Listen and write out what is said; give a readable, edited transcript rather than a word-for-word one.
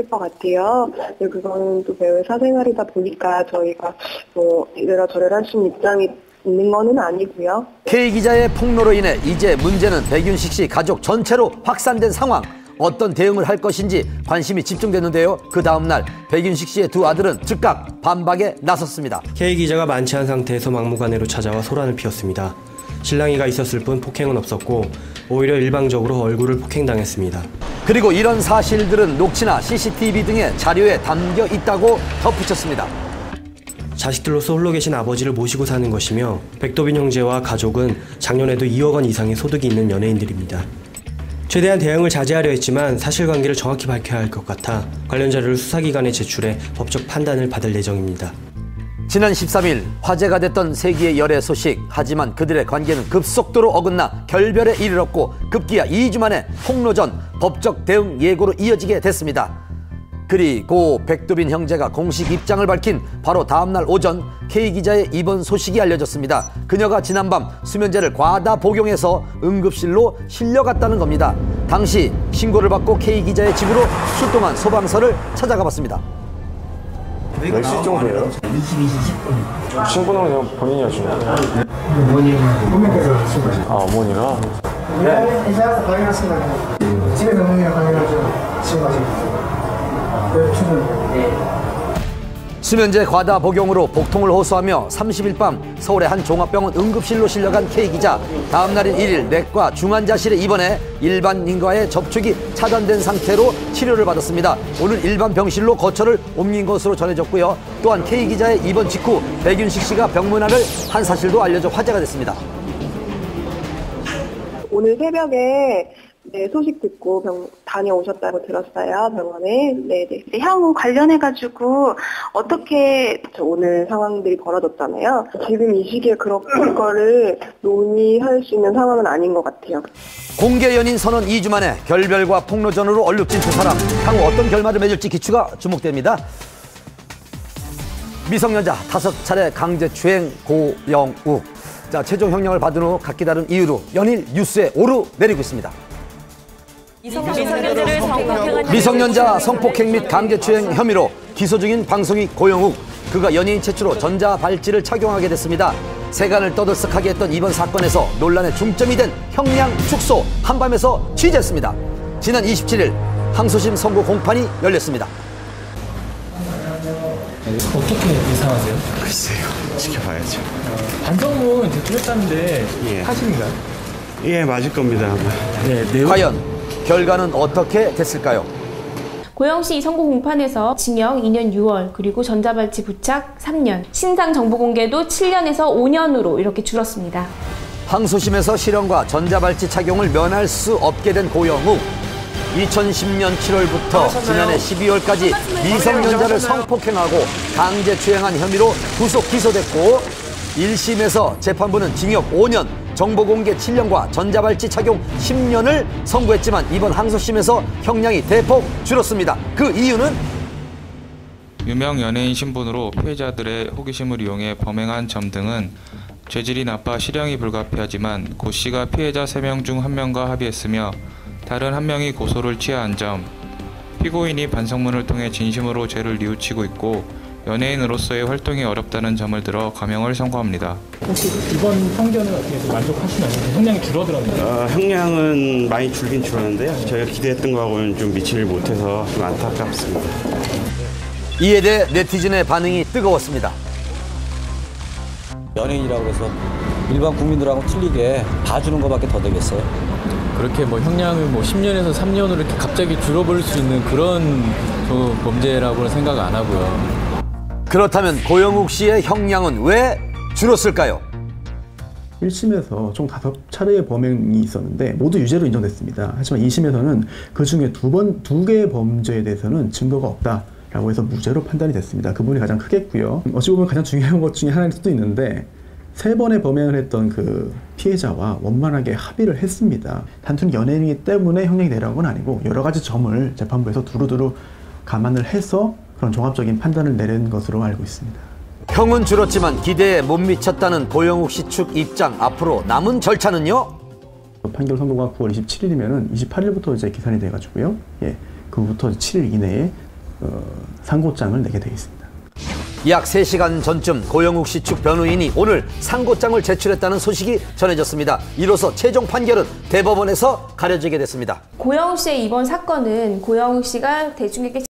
것 같아요. 근데 그거는 또 배우의 사생활이다 보니까 저희가 뭐 이래라 저래라 할 수 있는 입장이 있는 거는 아니고요. K 기자의 폭로로 인해 이제 문제는 백윤식 씨 가족 전체로 확산된 상황. 어떤 대응을 할 것인지 관심이 집중됐는데요. 그 다음날 백윤식 씨의 두 아들은 즉각 반박에 나섰습니다. K 기자가 만취한 상태에서 막무가내로 찾아와 소란을 피웠습니다. 실랑이가 있었을 뿐 폭행은 없었고 오히려 일방적으로 얼굴을 폭행당했습니다. 그리고 이런 사실들은 녹취나 CCTV 등의 자료에 담겨 있다고 덧붙였습니다. 자식들로서 홀로 계신 아버지를 모시고 사는 것이며 백도빈 형제와 가족은 작년에도 2억 원 이상의 소득이 있는 연예인들입니다. 최대한 대응을 자제하려 했지만 사실관계를 정확히 밝혀야 할 것 같아 관련 자료를 수사기관에 제출해 법적 판단을 받을 예정입니다. 지난 13일 화제가 됐던 세기의 열애 소식. 하지만 그들의 관계는 급속도로 어긋나 결별에 이르렀고 급기야 2주 만에 폭로전 법적 대응 예고로 이어지게 됐습니다. 그리고 백도빈 형제가 공식 입장을 밝힌 바로 다음날 오전 K기자의 입원 소식이 알려졌습니다. 그녀가 지난밤 수면제를 과다 복용해서 응급실로 실려갔다는 겁니다. 당시 신고를 받고 K기자의 집으로 출동한 소방서를 찾아가 봤습니다. 몇 시 정도예요? 22시 10분. 신고는 그냥 본인이 하시는 거예요? 어머니께서 신고하셨어요. 아, 어머니가? 네. 이제 와서 확인하신다고. 집에서 어머니가 확인하셔서 신고하셨어요. 수면제 과다 복용으로 복통을 호소하며 30일 밤 서울의 한 종합병원 응급실로 실려간 K기자. 다음 날인 1일 내과 중환자실에 입원해 일반인과의 접촉이 차단된 상태로 치료를 받았습니다. 오늘 일반 병실로 거처를 옮긴 것으로 전해졌고요. 또한 K기자의 입원 직후 백윤식 씨가 병문안을 한 사실도 알려져 화제가 됐습니다. 오늘 새벽에 소식 듣고 다녀오셨다고 들었어요, 병원에. 네네. 향후 관련해가지고 어떻게 오늘 상황들이 벌어졌잖아요. 지금 이 시기에 그거를 논의할 수 있는 상황은 아닌 것 같아요. 공개 연인 선언 2주 만에 결별과 폭로전으로 얼룩진 두 사람. 향후 어떤 결말을 맺을지 기추가 주목됩니다. 미성년자 5차례 강제추행 고영욱. 자, 최종 형량을 받은 후 각기 다른 이유로 연일 뉴스에 오르내리고 있습니다. 미성년자 성폭행 및 강제추행 혐의로 기소 중인 방송인 고영욱. 그가 연예인 최초로 전자발찌를 착용하게 됐습니다. 세간을 떠들썩하게 했던 이번 사건에서 논란의 중점이 된 형량 축소 한밤에서 취재했습니다. 지난 27일 항소심 선고 공판이 열렸습니다. 어떻게 예상하세요? 글쎄요, 지켜봐야죠. 반성문 제출했다는데 예. 사실인가요? 예, 맞을 겁니다. 네, 과연 결과는 어떻게 됐을까요? 고영씨 선고 공판에서 징역 2년 6월 그리고 전자발찌 부착 3년, 신상 정보 공개도 7년에서 5년으로 이렇게 줄었습니다. 항소심에서 실형과 전자발찌 착용을 면할 수 없게 된 고영욱. 2010년 7월부터 지난해 12월까지 미성년자를 성폭행하고 강제추행한 혐의로 구속 기소됐고 1심에서 재판부는 징역 5년, 정보공개 7년과 전자발찌 착용 10년을 선고했지만 이번 항소심에서 형량이 대폭 줄었습니다. 그 이유는 유명 연예인 신분으로 피해자들의 호기심을 이용해 범행한 점 등은 죄질이 나빠 실형이 불가피하지만 고 씨가 피해자 3명 중 1명과 합의했으며 다른 1명이 고소를 취하한 점, 피고인이 반성문을 통해 진심으로 죄를 뉘우치고 있고 연예인으로서의 활동이 어렵다는 점을 들어 감형을 선고합니다. 혹시 이번 판결은 어떻게 해서 만족하시나요? 형량이 줄어들었나요? 형량은 많이 줄긴 줄었는데요. 저희가 기대했던 거하고는 좀 미치를 못해서 좀 안타깝습니다. 이에 대해 네티즌의 반응이 뜨거웠습니다. 연예인이라고 해서 일반 국민들하고 틀리게 봐주는 것밖에 더 되겠어요? 그렇게 뭐 형량을 뭐 10년에서 3년으로 이렇게 갑자기 줄어버릴 수 있는 그런 범죄라고는 생각 안 하고요. 그렇다면 고영욱 씨의 형량은 왜 줄었을까요? 1심에서 총 5차례의 범행이 있었는데 모두 유죄로 인정됐습니다. 하지만 2심에서는 그중에 두 개의 범죄에 대해서는 증거가 없다라고 해서 무죄로 판단이 됐습니다. 그 부분이 가장 크겠고요. 어찌 보면 가장 중요한 것 중에 하나일 수도 있는데 3번의 범행을 했던 그 피해자와 원만하게 합의를 했습니다. 단순히 연예인이기 때문에 형량이 내려간 건 아니고 여러 가지 점을 재판부에서 두루두루 감안을 해서 그런 종합적인 판단을 내린 것으로 알고 있습니다. 형은 줄었지만 기대에 못 미쳤다는 고영욱 씨 측 입장. 앞으로 남은 절차는요? 판결 선고가 9월 27일이면은 28일부터 이제 기산이 돼가지고요. 예, 그부터 7일 이내에 상고장을 내게 되어 있습니다. 약 3시간 전쯤 고영욱 씨 측 변호인이 오늘 상고장을 제출했다는 소식이 전해졌습니다. 이로써 최종 판결은 대법원에서 가려지게 됐습니다. 고영욱 씨의 이번 사건은 고영욱 씨가 대중에게